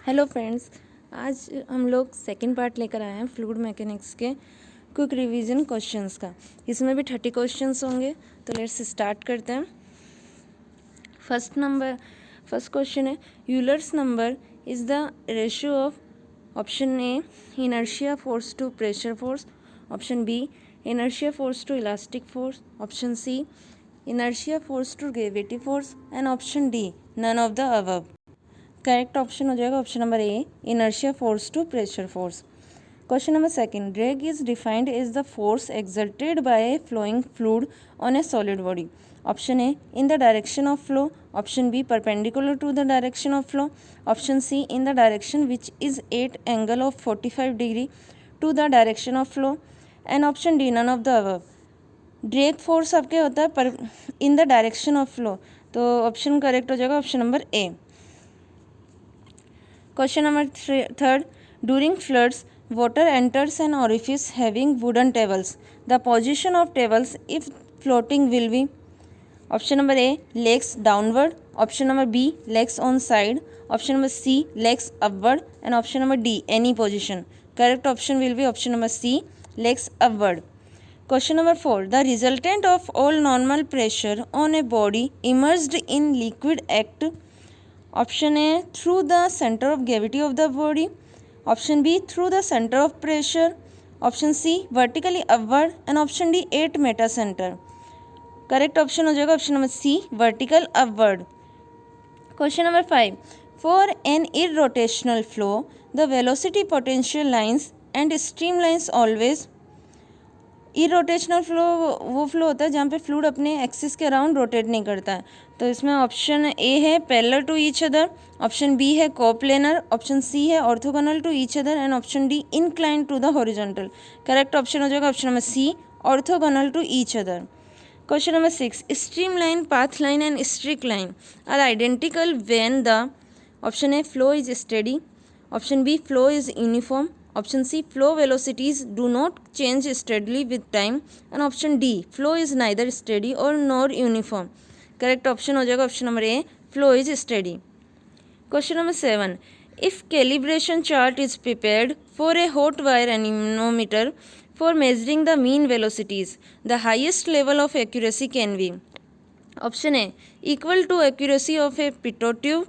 Hello friends, आज हम लोग सेकंड पार्ट लेकर आए हैं फ्लूइड मैकेनिक्स के क्विक रिवीजन क्वेश्चंस का। इसमें भी 30 क्वेश्चंस होंगे, तो लेट्स स्टार्ट करते हैं। फर्स्ट क्वेश्चन है, Euler's number is the ratio of option A inertia force to pressure force, option B inertia force to elastic force, option C inertia force to gravity force and option D none of the above. Correct option हो जाएगा option number A inertia force to pressure force. Question number second, drag is defined as the force exerted by a flowing fluid on a solid body. Option A in the direction of flow, option B perpendicular to the direction of flow, option C in the direction which is at angle of 45 degree to the direction of flow and option D none of the above. Drag force आपके होता है पर in the direction of flow, तो option correct हो जाएगा option number A. Question number third, during floods, water enters an orifice having wooden tables. The position of tables if floating will be option number A legs downward, option number B legs on side, option number C legs upward and option number D any position. Correct option will be option number C legs upward. Question number 4, the resultant of all normal pressure on a body immersed in liquid act. Option A through the center of gravity of the body, option B through the center of pressure, option C vertically upward and option D 8 meta center. Correct option हो जाएगा option number C vertical upward. Question number 5, for an irrotational flow the velocity potential lines and streamlines always. Irrotational flow वो flow होता है जहाँ पे fluid अपने axis के around rotate नहीं करता है। तो इसमें ऑप्शन ए है parallel to each other, option B है कोप्लेनर, ऑप्शन सी है orthogonal to each other and option D incline to the horizontal. Correct option हो जाएगा option number C orthogonal to each other. Question number 6, stream line, path line and streak line are identical when the option A flow is steady, option B flow is uniform, option C flow velocities do not change steadily with time and option D flow is neither steady और nor uniform. Correct option हो जाएगा option number A flow is steady. Question number 7, if calibration chart is prepared for a hot wire anemometer for measuring the mean velocities the highest level of accuracy can be. Option A equal to accuracy of a pitot tube,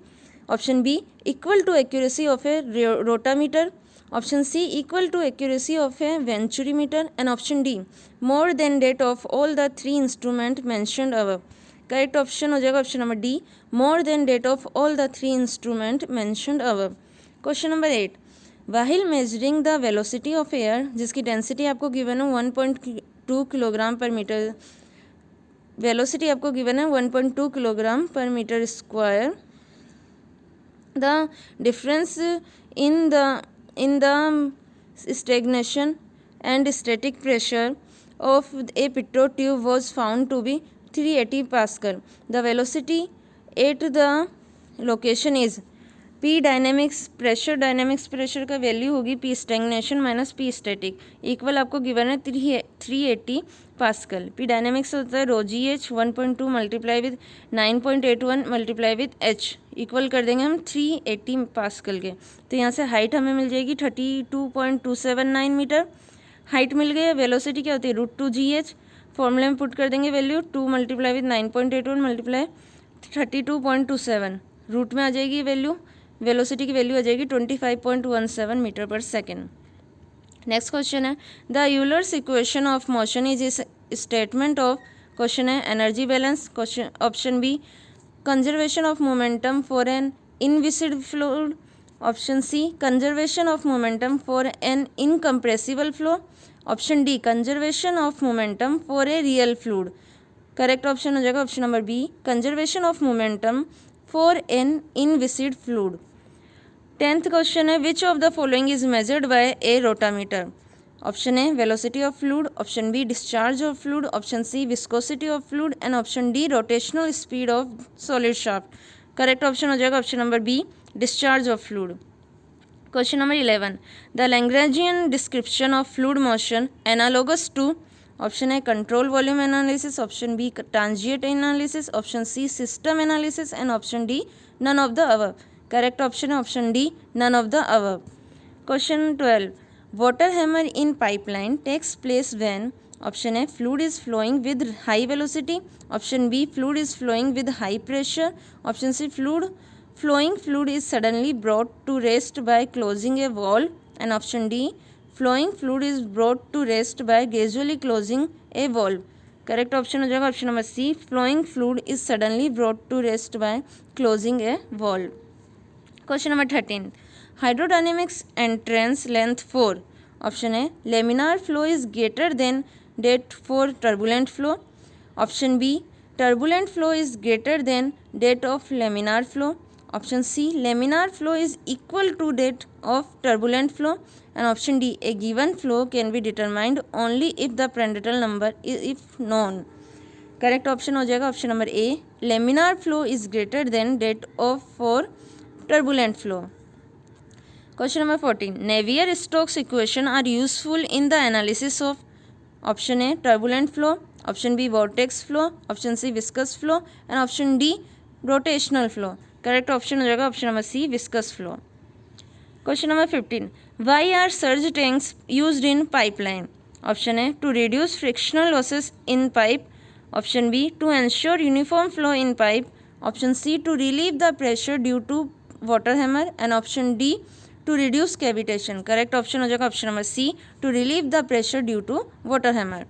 option B equal to accuracy of a rotameter, option C equal to accuracy of a venturimeter and option D more than that of all the three instrument mentioned above. Correct option हो जाएगा option number D more than that of all the three instrument mentioned above. Question number 8, while measuring the velocity of air जिसकी density आपको given है 1.2 kilogram per metre, velocity आपको given है 1.2 kilogram per metre square, the difference in the stagnation and static pressure of a pitot tube was found to be 380 Pascal. The velocity at the location is P dynamics pressure का value होगी P stagnation minus P static equal आपको given है 380 pascal. P dynamics होता है rho g h 1.2 multiply with 9.81 multiply with H equal कर देंगे हम 380 pascal के। तो यहाँ से हाइट हमें मिल जाएगी 32.279 मीटर हाइट मिल गई है। वेलोसिटी क्या होती है √2GH, फॉर्मूले में पुट कर देंगे value 2 multiply with 9.81 multiply 32.27 root में आ जाएगी वैल्यू, वेलोसिटी की वैल्यू आ जाएगी 25.17 मीटर पर सेकेंड। नेक्स्ट क्वेश्चन है, the Euler's equation of motion is statement of, question है energy balance, question option B conservation of momentum for an inviscid fluid, option C conservation of momentum for an incompressible flow, option D conservation of momentum for a real fluid. Correct option हो जाएगा option number B conservation of momentum for an inviscid fluid. 10th question है, which of the following is measured by a rotameter. Option A velocity of fluid, option B discharge of fluid, option C viscosity of fluid and option D rotational speed of solid shaft. Correct option हो जाएगा option number B discharge of fluid. Question number 11, the Lagrangian description of fluid motion analogous to, option A control volume analysis, option B transient analysis, option C system analysis and option D none of the above. Correct option है option D, none of the above. Question 12, water hammer in pipeline takes place when, option A fluid is flowing with high velocity, option B fluid is flowing with high pressure, option C flowing fluid is suddenly brought to rest by closing a valve, and option D, flowing fluid is brought to rest by gradually closing a valve। Correct option हो जाएगा option number C, flowing fluid is suddenly brought to rest by closing a valve. Question number 13, hydrodynamics entrance length 4, option A laminar flow is greater than that for turbulent flow, option B turbulent flow is greater than that of laminar flow, option C, laminar flow is equal to that of turbulent flow, and option D, a given flow can be determined only if the Prandtl number is if known। Correct option हो जाएगा option number A, laminar flow is greater than that of for turbulent flow। Question number 14, Navier-Stokes equation are useful in the analysis of, option A turbulent flow, option B vortex flow, option C viscous flow, and option D rotational flow। Correct option हो जाएगा option number C, viscous flow. Question number 15, why are surge tanks used in pipeline, option A to reduce frictional losses in pipe, option B to ensure uniform flow in pipe, option C to relieve the pressure due to water hammer, and option D to reduce cavitation. Correct option हो जाएगा option number C, to relieve the pressure due to water hammer.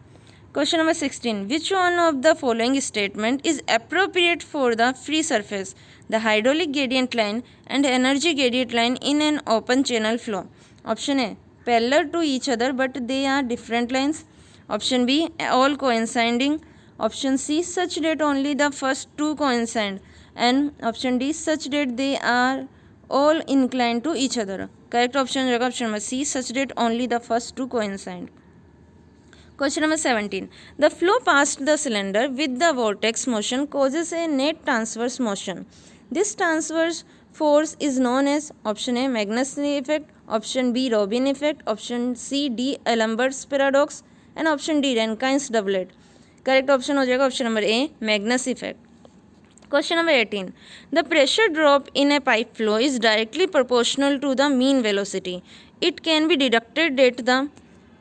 Question number 16, which one of the following statement is appropriate for the free surface, the hydraulic gradient line and energy gradient line in an open channel flow? Option A, parallel to each other but they are different lines, option B, all coinciding, option C, such that only the first two coincide, and option D, such that they are all inclined to each other। correct option होगा option number C, such that only the first two coincide। Question number 17, the flow past the cylinder with the vortex motion causes a net transverse motion. This transverse force is known as, option A, Magnus effect, option B, Robin effect, option C, D, Alembert paradox, and option D, Rankine's doublet। correct option हो जाएगा option number A, Magnus effect। Question number 18, the pressure drop in a pipe flow is directly proportional to the mean velocity. It can be deducted that the,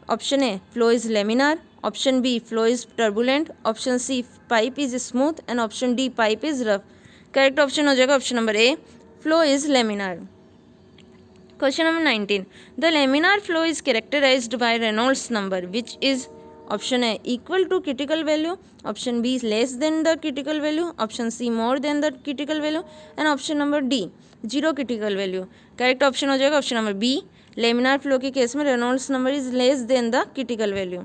option A flow is laminar, option B flow is turbulent, option C pipe is smooth, and option D pipe is rough. Correct option हो जाएगा option number A, flow is laminar. Question number 19, the laminar flow is characterised by Reynolds number which is, option A equal to critical value, option B less than the critical value, option C more than the critical value, and option number D zero critical value. Correct option हो जाएगा option number B, laminar flow के case में Reynolds number is less than the critical value.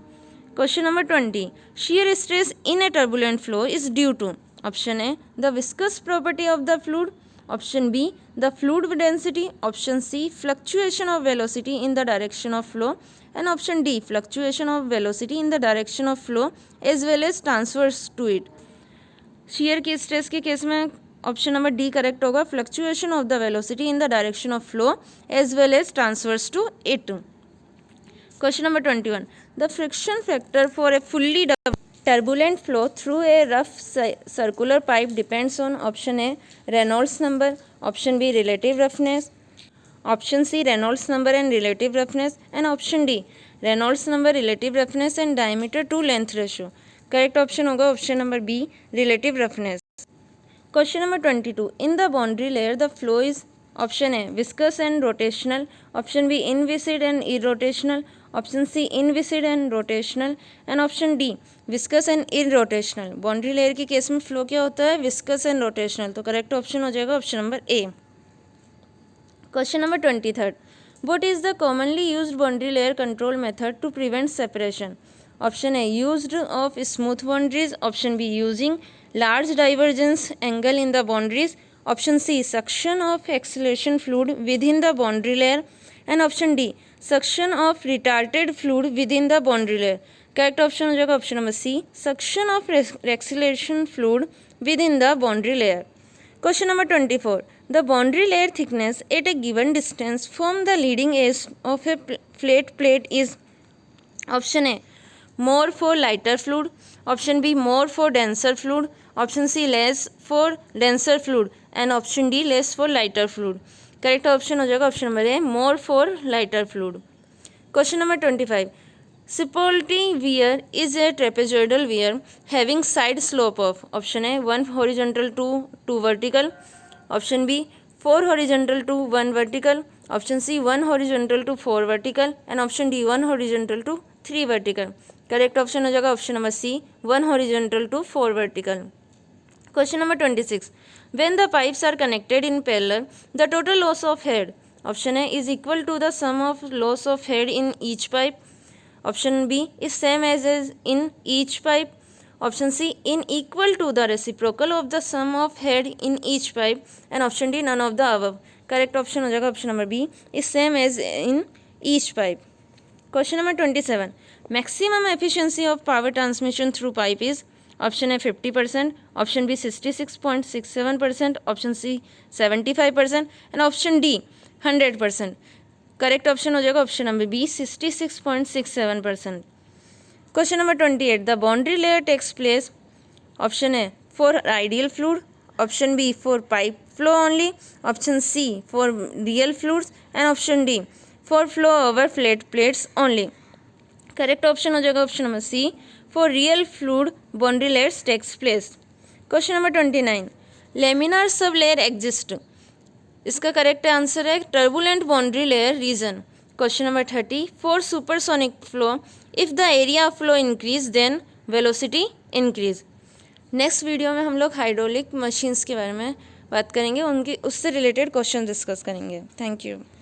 Question number 20, shear stress in a turbulent flow is due to, option A the viscous property of the fluid, option B the fluid density, option C fluctuation of velocity in the direction of flow, and option D fluctuation of velocity in the direction of flow as well as transverse to it. shear के stress के case में option number D correct होगा, fluctuation of the velocity in the direction of flow as well as transverse to it. Question number 21, the friction factor for a fully turbulent flow through a rough circular pipe depends on, option A Reynolds number, option B relative roughness, option C Reynolds number and relative roughness, and option D Reynolds number, relative roughness and diameter to length ratio. Correct option होगा option number B, relative roughness. Question number 22, in the boundary layer the flow is, option A viscous and rotational, option B inviscid and irrotational, option C inviscid and rotational, and option D viscous and irrotational। Boundary layer के case में flow क्या होता है, viscous and rotational. तो correct option हो जाएगा option number A. Question number 23, what is the commonly used boundary layer control method to prevent separation? Option A used of smooth boundaries, option be using large divergence angle in the boundaries, option C suction of acceleration fluid within the boundary layer, and option D suction of retarded fluid within the boundary layer। correct option हो जाएगा option number C, suction of acceleration fluid within the boundary layer। question number 24, the boundary layer thickness at a given distance from the leading edge of a flat plate is, option A more for lighter fluid, option B more for denser fluid, option C less for denser fluid, and option D less for lighter fluid. Correct option हो जाएगा option number A more for lighter fluid. Question number 25, Cipolletti weir is a trapezoidal weir having side slope of option A 1 horizontal to 2 vertical, option B 4 horizontal to 1 vertical, option C 1 horizontal to 4 vertical and option D 1 horizontal to 3 vertical. Correct option हो जाएगा option number C 1 horizontal to 4 vertical. Question number 26, when the pipes are connected in parallel the total loss of head option A is equal to the sum of loss of head in each pipe, option B is same as in each pipe, option C in equal to the reciprocal of the sum of head in each pipe and option D none of the above। Correct option हो जाएगा option number B is same as in each pipe. Question number 27, maximum efficiency of power transmission through pipe is option A 50%, option B 66.67%, option C 75% and option D 100%। Correct option हो जाएगा option number B 66.67%। Question number 28, the boundary layer takes place option A for ideal fluid, option B for pipe flow only, option C for real fluids and option D for flow over flat plates only. Correct option हो जाएगा option number C for real fluid boundary layers takes place. Question number 29, laminar sub layer exist, इसका correct answer है turbulent boundary layer region. Question number 30, for supersonic flow if the area of flow increase then velocity increase. Next video में हम लोग hydraulic machines के बारे में बात करेंगे, उनकी उससे रिलेटेड क्वेश्चन डिस्कस करेंगे। Thank you.